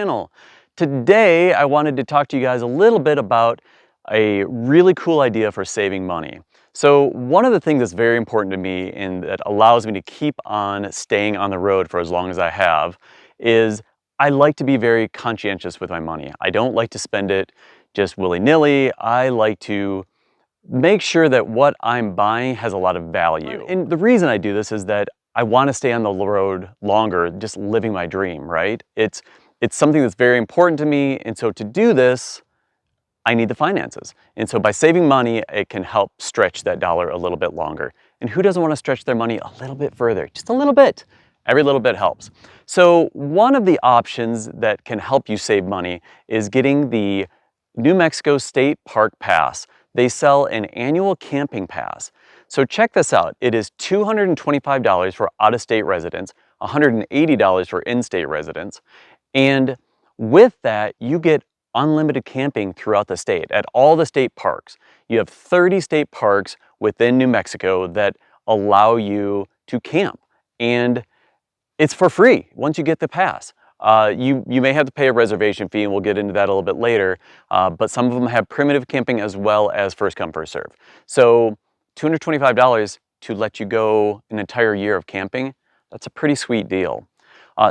channel. Today I wanted to talk to you guys a little bit about a really cool idea for saving money. So one of the things that's very important to me and that allows me to keep on staying on the road for as long as I have is I like to be very conscientious with my money. I don't like to spend it just willy-nilly. I like to make sure that what I'm buying has a lot of value. And the reason I do this is that I want to stay on the road longer, just living my dream, right? It's something that's very important to me, and so to do this, I need the finances. And so by saving money, it can help stretch that dollar a little bit longer. And who doesn't want to stretch their money a little bit further? Just a little bit. Every little bit helps. So one of the options that can help you save money is getting the New Mexico State Park Pass. They sell an annual camping pass. So check this out. It is $225 for out-of-state residents, $180 for in-state residents. And with that, you get unlimited camping throughout the state at all the state parks. You have 30 state parks within New Mexico that allow you to camp, and it's for free once you get the pass. You may have to pay a reservation fee, and we'll get into that a little bit later, but some of them have primitive camping as well as first come, first serve. So $225 to let you go an entire year of camping, that's a pretty sweet deal.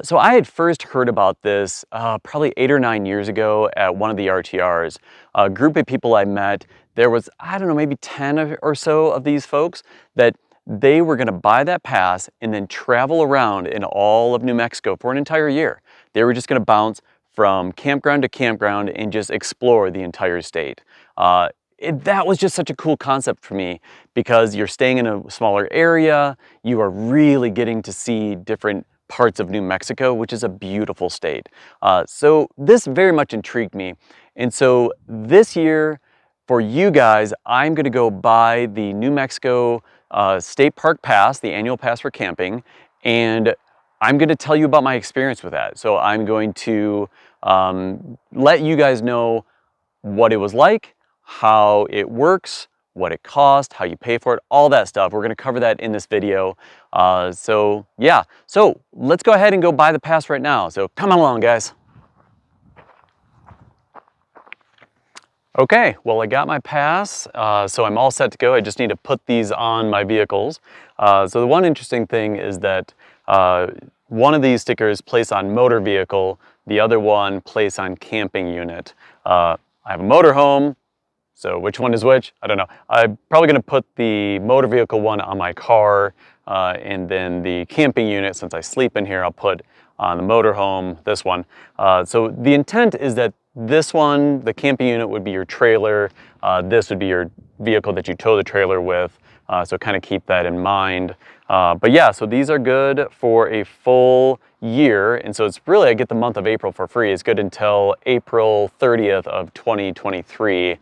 So I had first heard about this probably 8 or 9 years ago at one of the RTRs. A group of people I met, there was, I don't know, maybe 10 or so of these folks that they were gonna buy that pass and then travel around in all of New Mexico for an entire year. They were just gonna bounce from campground to campground and just explore the entire state. That was just such a cool concept for me because you're staying in a smaller area, you are really getting to see different parts of New Mexico, which is a beautiful state. So this very much intrigued me. And so this year, for you guys, I'm gonna go buy the New Mexico State Park Pass, the annual pass for camping, and I'm gonna tell you about my experience with that. So I'm going to let you guys know what it was like, how it works, what it costs, how you pay for it, all that stuff. We're gonna cover that in this video. So yeah, so let's go ahead and go buy the pass right now. So come along, guys. Okay, well I got my pass, so I'm all set to go. I just need to put these on my vehicles. So the one interesting thing is that one of these stickers place on motor vehicle, the other one place on camping unit. I have a motorhome, so which one is which? I don't know. I'm probably gonna put the motor vehicle one on my car, and then the camping unit, since I sleep in here, I'll put on the motorhome, this one. So the intent is that this one, the camping unit, would be your trailer. This would be your vehicle that you tow the trailer with. So kind of keep that in mind. But yeah, so these are good for a full year. And so it's really, I get the month of April for free. It's good until April 30th of 2023.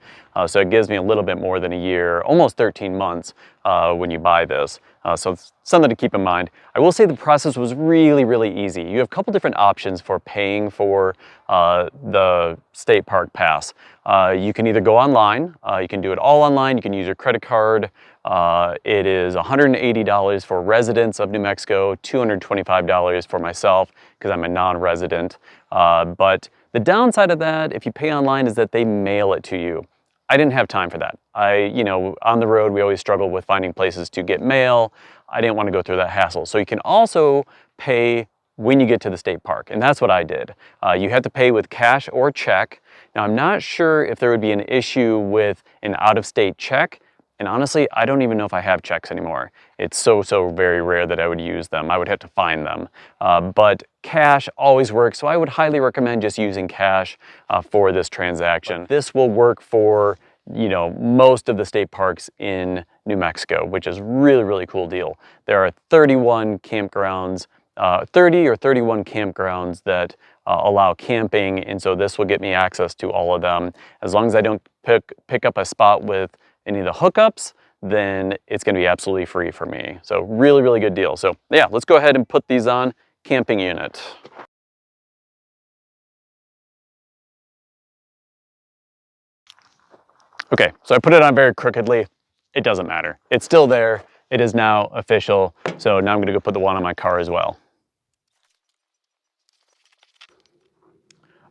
So it gives me a little bit more than a year, almost 13 months when you buy this. So it's something to keep in mind. I will say the process was really, really easy. You have a couple different options for paying for the state park pass. You can either go online, you can do it all online, you can use your credit card. It is $180 for residents of New Mexico, $225 for myself because I'm a non-resident. But the downside of that, if you pay online, is that they mail it to you. I didn't have time for that. On the road, we always struggle with finding places to get mail. I didn't want to go through that hassle. So you can also pay when you get to the state park, and that's what I did. You had to pay with cash or check. Now, I'm not sure if there would be an issue with an out-of-state check, and honestly, I don't even know if I have checks anymore. It's so very rare that I would use them. I would have to find them. But cash always works, so I would highly recommend just using cash for this transaction. But this will work for most of the state parks in New Mexico, which is really, really cool deal. There are 31 campgrounds, 30 or 31 campgrounds that allow camping, and so this will get me access to all of them. As long as I don't pick up a spot with any of the hookups, then it's gonna be absolutely free for me. So really, really good deal. So yeah, let's go ahead and put these on. Camping unit. Okay, so I put it on very crookedly. It doesn't matter. It's still there. It is now official. So now I'm gonna go put the one on my car as well.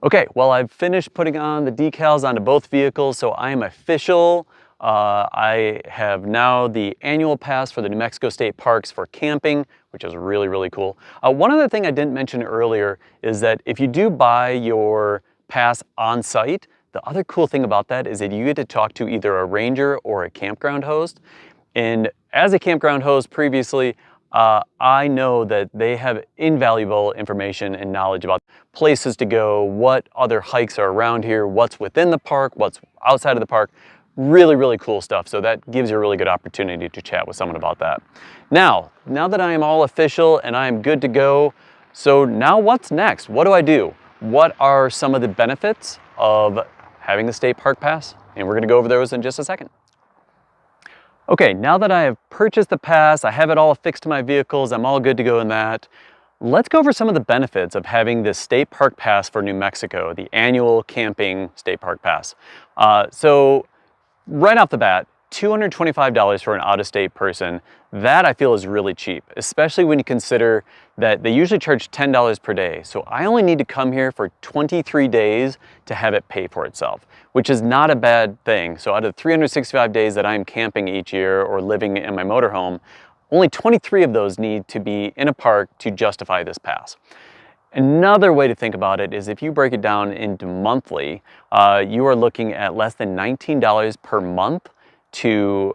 Okay, well, I've finished putting on the decals onto both vehicles, so I am official. I have now the annual pass for the New Mexico State Parks for camping, which is really, really cool. One other thing I didn't mention earlier is that if you do buy your pass on site, the other cool thing about that is that you get to talk to either a ranger or a campground host. And as a campground host previously, I know that they have invaluable information and knowledge about places to go, what other hikes are around here, what's within the park, what's outside of the park. Really, really cool stuff. So that gives you a really good opportunity to chat with someone about that. Now that I am all official and I am good to go, so now what's next? What do I do? What are some of the benefits of having the state park pass? And we're gonna go over those in just a second. Okay, now that I have purchased the pass, I have it all affixed to my vehicles, I'm all good to go in that. Let's go over some of the benefits of having the state park pass for New Mexico, the annual camping state park pass. So right off the bat, $225 for an out-of-state person, that I feel is really cheap, especially when you consider that they usually charge $10 per day. So I only need to come here for 23 days to have it pay for itself, which is not a bad thing. So out of 365 days that I'm camping each year or living in my motorhome, only 23 of those need to be in a park to justify this pass. Another way to think about it is if you break it down into monthly, you are looking at less than $19 per month to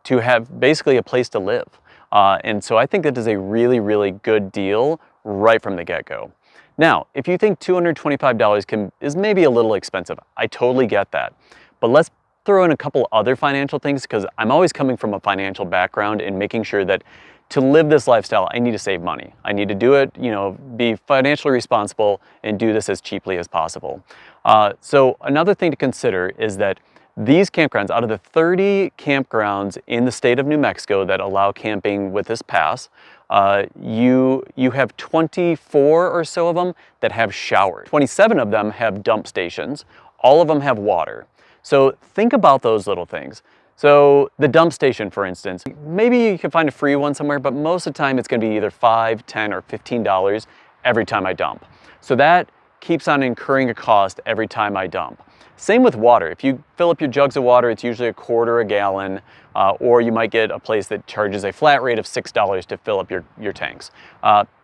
have basically a place to live. And so I think that is a really, really good deal right from the get-go. Now, if you think $225 is maybe a little expensive, I totally get that. But let's throw in a couple other financial things, because I'm always coming from a financial background and making sure that to live this lifestyle, I need to save money. I need to do it, be financially responsible and do this as cheaply as possible. So another thing to consider is that these campgrounds, out of the 30 campgrounds in the state of New Mexico that allow camping with this pass, you have 24 or so of them that have showers. 27 of them have dump stations. All of them have water. So think about those little things. So the dump station, for instance, maybe you can find a free one somewhere, but most of the time it's going to be either $5, $10, or $15 every time I dump. So that keeps on incurring a cost every time I dump. Same with water. If you fill up your jugs of water, it's usually a quarter a gallon, or you might get a place that charges a flat rate of $6 to fill up your tanks.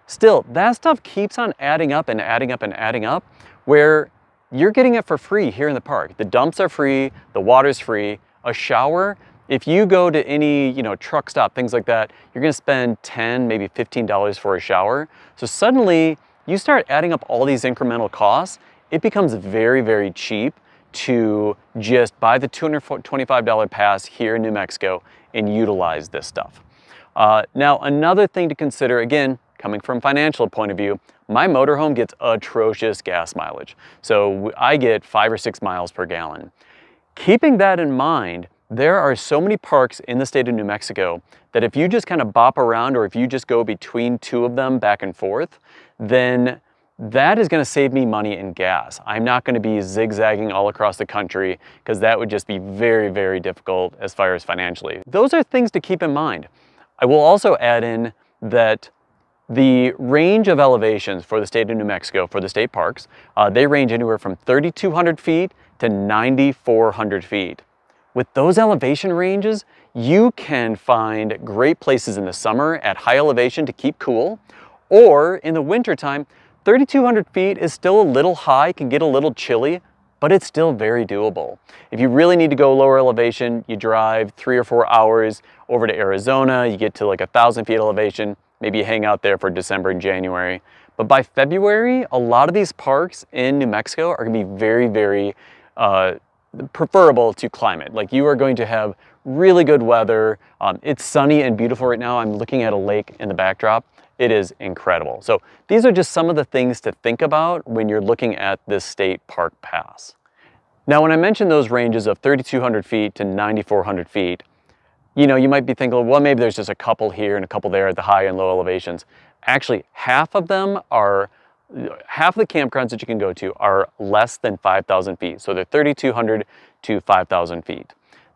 Still, that stuff keeps on adding up and adding up and adding up, where you're getting it for free here in the park. The dumps are free, the water's free. A shower, if you go to any truck stop, things like that, you're gonna spend $10, maybe $15 for a shower. So suddenly you start adding up all these incremental costs, it becomes very, very cheap to just buy the $225 pass here in New Mexico and utilize this stuff. Now, another thing to consider, again, coming from a financial point of view, my motorhome gets atrocious gas mileage. So I get 5 or 6 miles per gallon. Keeping that in mind, there are so many parks in the state of New Mexico that if you just kind of bop around, or if you just go between two of them back and forth, then that is going to save me money in gas. I'm not going to be zigzagging all across the country, because that would just be very, very difficult as far as financially. Those are things to keep in mind. I will also add in that the range of elevations for the state of New Mexico, for the state parks, they range anywhere from 3,200 feet to 9,400 feet. With those elevation ranges, you can find great places in the summer at high elevation to keep cool, or in the wintertime, 3,200 feet is still a little high, can get a little chilly, but it's still very doable. If you really need to go lower elevation, you drive 3 or 4 hours over to Arizona, you get to like 1,000 feet elevation, maybe you hang out there for December and January. But by February, a lot of these parks in New Mexico are gonna be very, very preferable to climate. Like, you are going to have really good weather. It's sunny and beautiful right now. I'm looking at a lake in the backdrop. It is incredible. So these are just some of the things to think about when you're looking at this state park pass. Now, when I mentioned those ranges of 3,200 feet to 9,400 feet, you might be thinking, well, maybe there's just a couple here and a couple there at the high and low elevations. Actually, half of the campgrounds that you can go to are less than 5,000 feet. So they're 3,200 to 5,000 feet.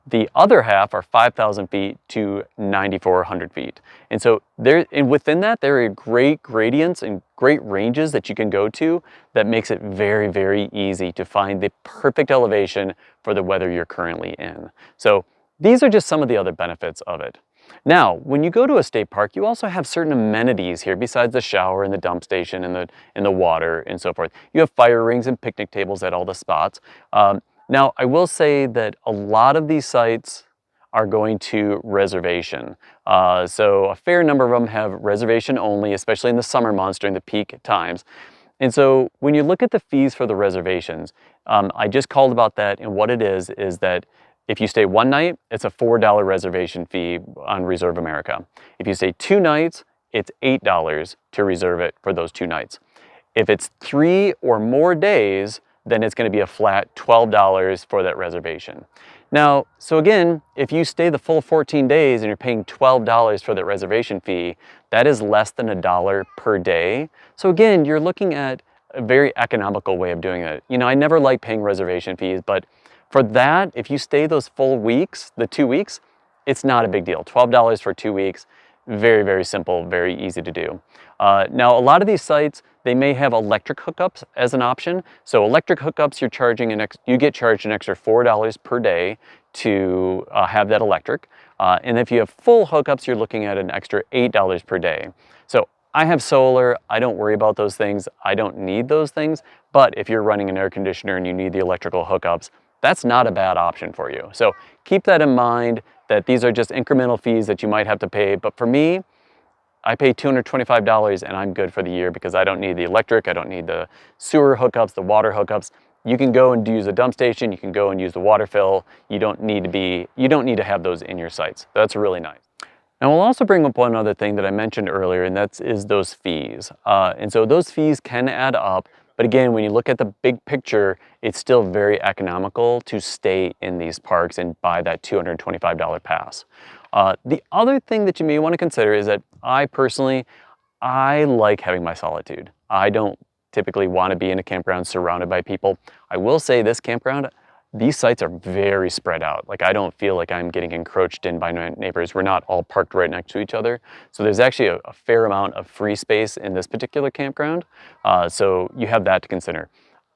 The other half are 5,000 feet to 9,400 feet. And so within that, there are great gradients and great ranges that you can go to that makes it very, very easy to find the perfect elevation for the weather you're currently in. So these are just some of the other benefits of it. Now, when you go to a state park, you also have certain amenities here besides the shower and the dump station and the water and so forth. You have fire rings and picnic tables at all the spots. Now, I will say that a lot of these sites are going to reservation. So a fair number of them have reservation only, especially in the summer months during the peak times. And so when you look at the fees for the reservations, I just called about that, and what it is that if you stay one night, it's a $4 reservation fee on Reserve America. If you stay 2 nights, it's $8 to reserve it for those 2 nights. If it's 3 or more days, then it's going to be a flat $12 for that reservation. Now, so again, if you stay the full 14 days and you're paying $12 for that reservation fee, that is less than $1 per day. So again, you're looking at a very economical way of doing it. You know, I never like paying reservation fees, but for that, if you stay those full weeks, the 2 weeks, it's not a big deal. $12 for 2 weeks, very, very simple, very easy to do. Now, a lot of these sites, they may have electric hookups as an option. So electric hookups, you get charged an extra $4 per day to have that electric. And if you have full hookups, you're looking at an extra $8 per day. So I have solar, I don't worry about those things. I don't need those things. But if you're running an air conditioner and you need the electrical hookups, that's not a bad option for you. So keep that in mind, that these are just incremental fees that you might have to pay. But for me, I pay $225 and I'm good for the year because I don't need the electric, I don't need the sewer hookups, the water hookups. You can go and use a dump station, you can go and use the water fill. You don't need to have those in your sites. That's really nice. Now, we'll also bring up one other thing that I mentioned earlier, and that is those fees. And so those fees can add up, but again, when you look at the big picture, it's still very economical to stay in these parks and buy that $225 pass. The other thing that you may want to consider is that I like having my solitude. I don't typically want to be in a campground surrounded by people. I will say this campground, these sites are very spread out. Like, I don't feel like I'm getting encroached in by my neighbors. We're not all parked right next to each other. So there's actually a fair amount of free space in this particular campground. So you have that to consider.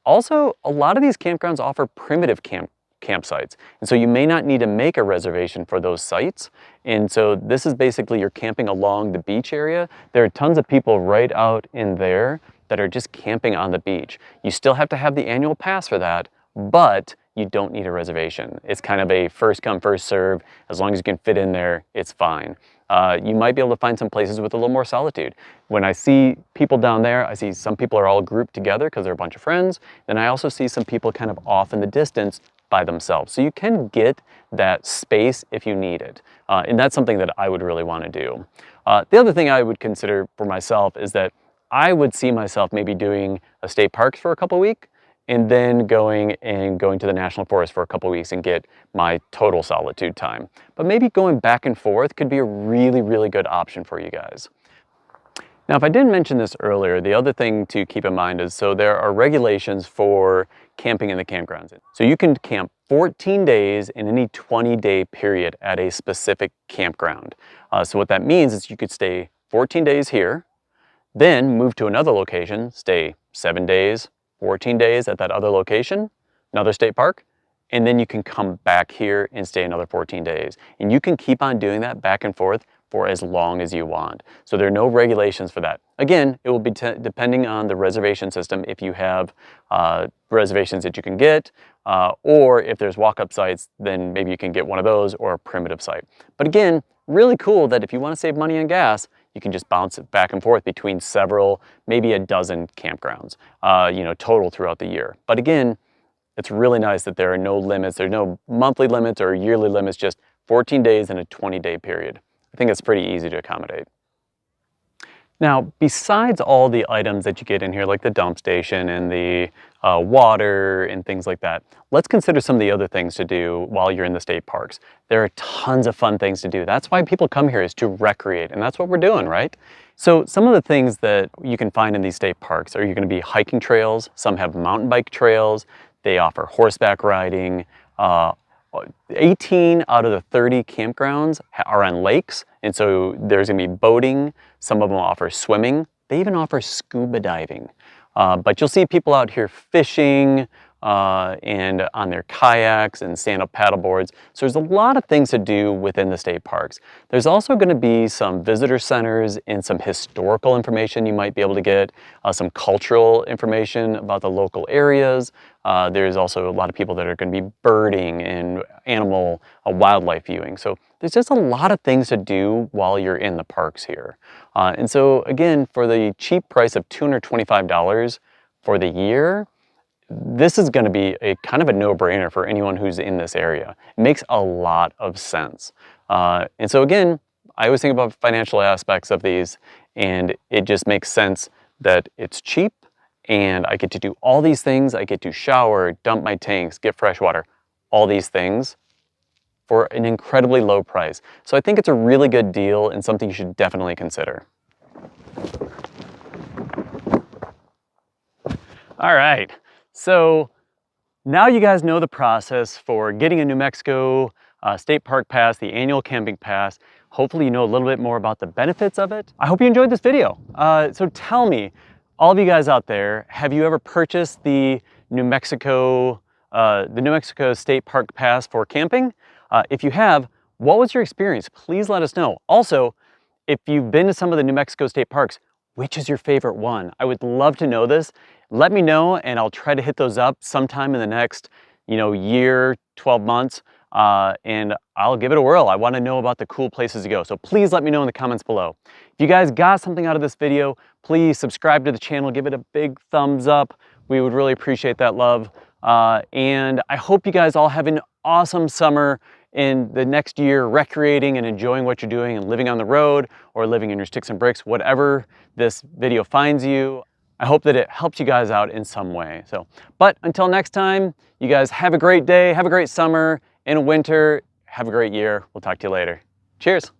Also, a lot of these campgrounds offer primitive campsites. And so you may not need to make a reservation for those sites. And so this is basically you're camping along the beach area. There are tons of people right out in there that are just camping on the beach. You still have to have the annual pass for that, but you don't need a reservation. It's kind of a first come, first serve. As long as you can fit in there, it's fine. You might be able to find some places with a little more solitude. When I see people down there, I see some people are all grouped together because they're a bunch of friends. Then I also see some people kind of off in the distance by themselves. So you can get that space if you need it. And that's something that I would really want to do. The other thing I would consider for myself is that I would see myself maybe doing a state parks for a couple weeks and then going to the National Forest for a couple weeks and get my total solitude time. But maybe going back and forth could be a really, really good option for you guys. Now, if I didn't mention this earlier, the other thing to keep in mind is, so there are regulations for camping in the campgrounds. So you can camp 14 days in any 20-day period at a specific campground. So what that means is you could stay 14 days here, then move to another location, stay 7 days, 14 days at that other location, another state park, and then you can come back here and stay another 14 days. And you can keep on doing that back and forth for as long as you want. So there are no regulations for that. Again, it will be depending on the reservation system, if you have reservations that you can get, or if there's walk-up sites, then maybe you can get one of those or a primitive site. But again, really cool that if you want to save money on gas, you can just bounce it back and forth between several, maybe a dozen campgrounds, total throughout the year. But again, it's really nice that there are no limits. There's no monthly limits or yearly limits, just 14 days in a 20-day period. I think it's pretty easy to accommodate. Now, besides all the items that you get in here, like the dump station and the water and things like that, let's consider some of the other things to do while you're in the state parks. There are tons of fun things to do. That's why people come here, is to recreate, and that's what we're doing, right? So some of the things that you can find in these state parks are, you're going to be hiking trails. Some have mountain bike trails. They offer horseback riding. 18 out of the 30 campgrounds are on lakes, and so there's gonna be boating. Some of them offer swimming. They even offer scuba diving. But you'll see people out here fishing and on their kayaks and stand-up paddle boards. So there's a lot of things to do within the state parks. There's also going to be some visitor centers and some historical information you might be able to get, some cultural information about the local areas. There's also a lot of people that are going to be birding and animal wildlife viewing. So there's just a lot of things to do while you're in the parks here. And so again, for the cheap price of $225 for the year, this is going to be a kind of a no-brainer for anyone who's in this area. It makes a lot of sense. And so again, I always think about financial aspects of these, and it just makes sense that it's cheap and I get to do all these things. I get to shower, dump my tanks, get fresh water, all these things for an incredibly low price. So I think it's a really good deal and something you should definitely consider. All right. So now you guys know the process for getting a New Mexico State Park Pass, the annual camping pass. Hopefully you know a little bit more about the benefits of it. I hope you enjoyed this video. So tell me, all of you guys out there, have you ever purchased the New Mexico State Park Pass for camping? If you have, what was your experience? Please let us know. Also, if you've been to some of the New Mexico State Parks, which is your favorite one? I would love to know this. Let me know and I'll try to hit those up sometime in the next, year, 12 months, and I'll give it a whirl. I want to know about the cool places to go. So please let me know in the comments below. If you guys got something out of this video, please subscribe to the channel, give it a big thumbs up. We would really appreciate that love. And I hope you guys all have an awesome summer in the next year, recreating and enjoying what you're doing and living on the road or living in your sticks and bricks, whatever this video finds you. I hope that it helped you guys out in some way. But until next time, you guys have a great day, have a great summer and winter, have a great year. We'll talk to you later. Cheers.